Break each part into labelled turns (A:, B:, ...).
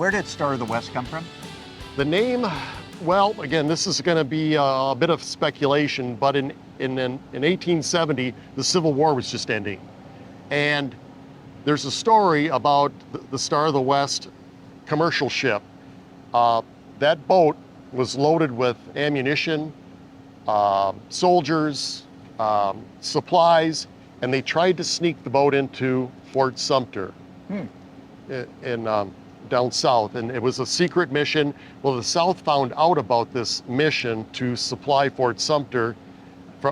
A: Where did Star of the West come from?
B: The name, well, again, this is going to be a bit of speculation, but in 1870, the Civil War was just ending. And there's a story about the Star of the West commercial ship. That boat was loaded with ammunition, soldiers, supplies, and they tried to sneak the boat into Fort Sumter in down south, and it was a secret mission. Well, the South found out about this mission to supply Fort Sumter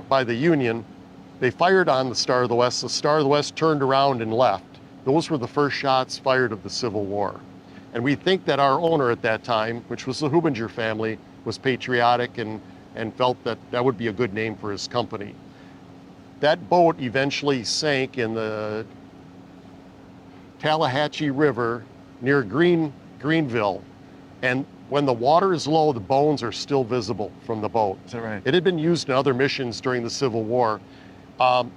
B: by the Union. They fired on the Star of the West. The Star of the West turned around and left. Those were the first shots fired of the Civil War. And we think that our owner at that time, which was the Hubinger family, was patriotic and felt that that would be a good name for his company. That boat eventually sank in the Tallahatchie River near Greenville. And when the water is low, the bones are still visible from the boat.
A: Is that right?
B: It had been used in other missions during the Civil War.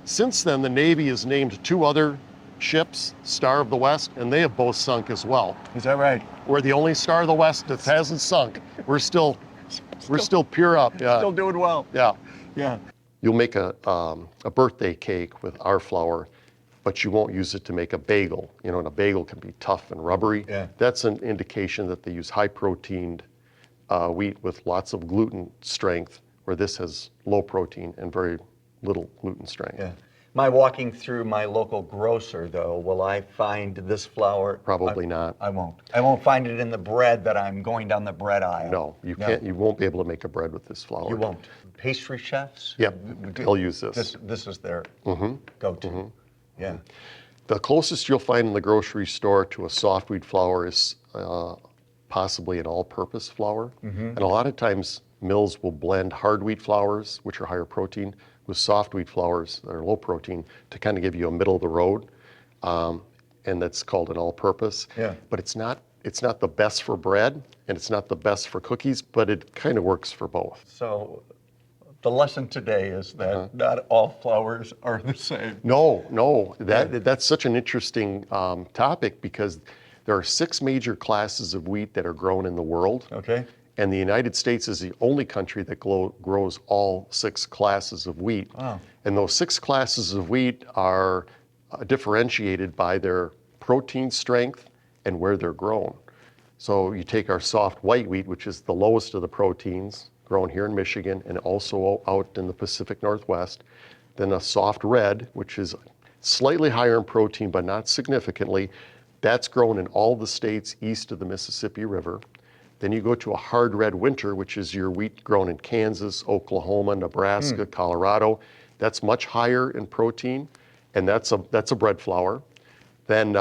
B: Since then, the Navy has named 2 other ships, Star of the West, and they have both sunk as well.
A: Is that right?
B: We're the only Star of the West that hasn't sunk. We're still pure up. Yeah.
A: Still doing well.
B: Yeah.
A: Yeah.
B: You'll make a birthday cake with our flour, but you won't use it to make a bagel. You know, and a bagel can be tough and rubbery.
A: Yeah.
B: That's an indication that they use high-proteined wheat with lots of gluten strength, where this has low protein and very little gluten strength.
A: Yeah. My walking through my local grocer, though, will I find this flour?
B: Probably not.
A: I won't. I won't find it in the bread that I'm going down the bread aisle.
B: No, you can't. You won't be able to make a bread with this flour.
A: You won't. Pastry chefs?
B: Yep, they'll use this.
A: This is their go-to. Yeah.
B: The closest you'll find in the grocery store to a soft wheat flour is possibly an all-purpose flour. And a lot of times mills will blend hard wheat flours, which are higher protein, with soft wheat flours that are low protein to kind of give you a middle of the road. And that's called an all-purpose.
A: Yeah.
B: But it's not the best for bread, and it's not the best for cookies, but it kind of works for both.
A: So the lesson today is that not all flours are the same.
B: No, that's such an interesting topic, because there are 6 major classes of wheat that are grown in the world.
A: Okay.
B: And the United States is the only country that grows all 6 classes of wheat.
A: Wow.
B: And those 6 classes of wheat are differentiated by their protein strength and where they're grown. So you take our soft white wheat, which is the lowest of the proteins, grown here in Michigan and also out in the Pacific Northwest. Then a soft red, which is slightly higher in protein, but not significantly. That's grown in all the states east of the Mississippi River. Then you go to a hard red winter, which is your wheat grown in Kansas, Oklahoma, Nebraska, Colorado. That's much higher in protein, and that's a bread flour. Then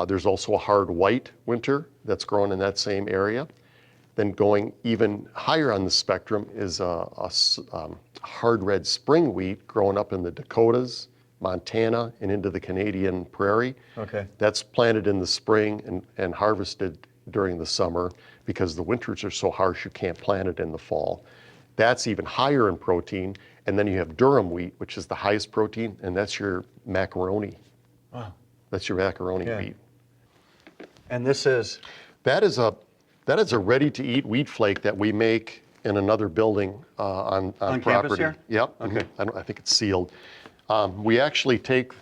B: there's also a hard white winter that's grown in that same area. Then going even higher on the spectrum is a hard red spring wheat grown up in the Dakotas, Montana, and into the Canadian prairie.
A: Okay.
B: That's planted in the spring and harvested during the summer, because the winters are so harsh you can't plant it in the fall. That's even higher in protein. And then you have durum wheat, which is the highest protein, and that's your macaroni.
A: Wow.
B: That's your macaroni wheat.
A: And this is?
B: That is a ready-to-eat wheat flake that we make in another building on property.
A: Campus here?
B: Yep.
A: Okay.
B: I think it's sealed. We actually take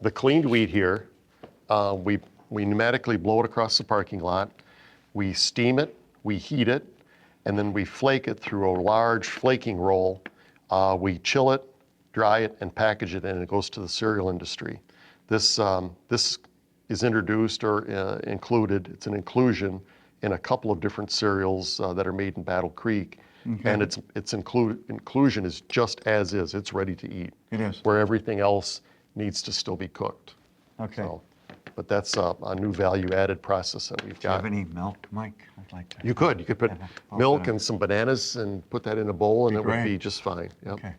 B: the cleaned wheat here. We pneumatically blow it across the parking lot. We steam it, we heat it, and then we flake it through a large flaking roll. We chill it, dry it, and package it, and it goes to the cereal industry. This is introduced or included. It's an inclusion in a couple of different cereals that are made in Battle Creek. And its inclusion is just as is. It's ready to eat.
A: It is.
B: Where everything else needs to still be cooked.
A: Okay.
B: So, but that's a new value-added process that we've
A: Do you
B: got.
A: have any milk, Mike? I'd like to.
B: You could put milk and some bananas and put that in a bowl, and it would be just fine. Yep.
A: Okay.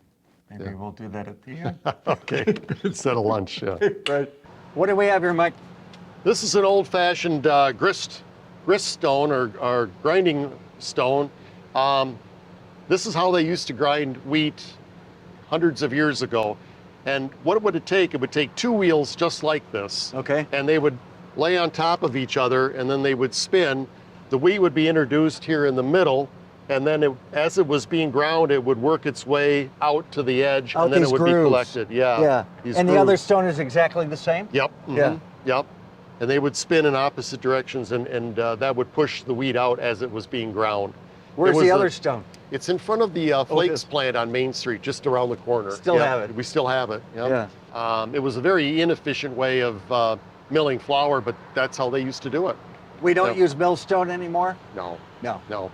A: Maybe we'll do that at the end.
B: Okay. Instead of lunch, yeah.
A: Right. What do we have here, Mike?
B: This is an old-fashioned grist stone or grinding stone. This is how they used to grind wheat hundreds of years ago. And what would it take? It would take 2 wheels just like this.
A: Okay.
B: And they would lay on top of each other, and then they would spin. The wheat would be introduced here in the middle, and then as it was being ground, it would work its way out to the edge,
C: Out
B: and then
C: these
B: it would
C: grooves.
B: be collected. Yeah.
C: Yeah.
B: These
C: And the other
B: grooves.
C: stone is exactly the same?
B: Yep.
C: Yeah.
B: Yep. And they would spin in opposite directions, and that would push the wheat out as it was being ground.
C: Where's
B: It was
C: the other stone?
B: It's in front of the Flakes
C: this-
B: plant on Main Street, just around the corner.
C: Still
B: Yep,
C: have it.
B: We still have it. Yep. It was a very inefficient way of milling flour, but that's how they used to do it.
C: We don't
B: Yep.
C: use millstone anymore?
B: No,
C: No.
B: no.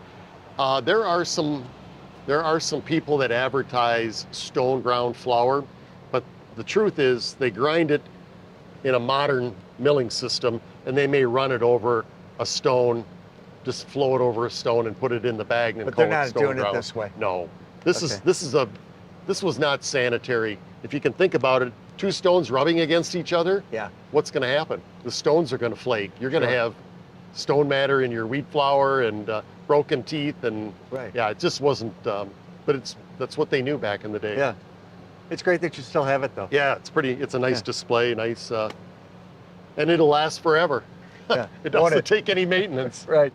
B: There are some people that advertise stone ground flour, but the truth is they grind it in a modern milling system, and they may run it over a stone, just flow it over a stone and put it in the bag and
C: But
B: call
C: they're not
B: it stone
C: doing it
B: ground.
C: this way.
B: No, this
C: Okay.
B: this was not sanitary. If you can think about it, two stones rubbing against each other,
C: Yeah.
B: what's going to happen? The stones are going to flake. You're going to
C: Sure.
B: have stone matter in your wheat flour and broken teeth, and
C: Right.
B: yeah, it just wasn't. But that's what they knew back in the day.
C: Yeah. It's great that you still have it though.
B: Yeah, it's pretty. It's a nice
C: Yeah.
B: display, nice, and it'll last forever.
C: Yeah.
B: It
C: Won't
B: doesn't
C: it?
B: take any maintenance.
C: Right.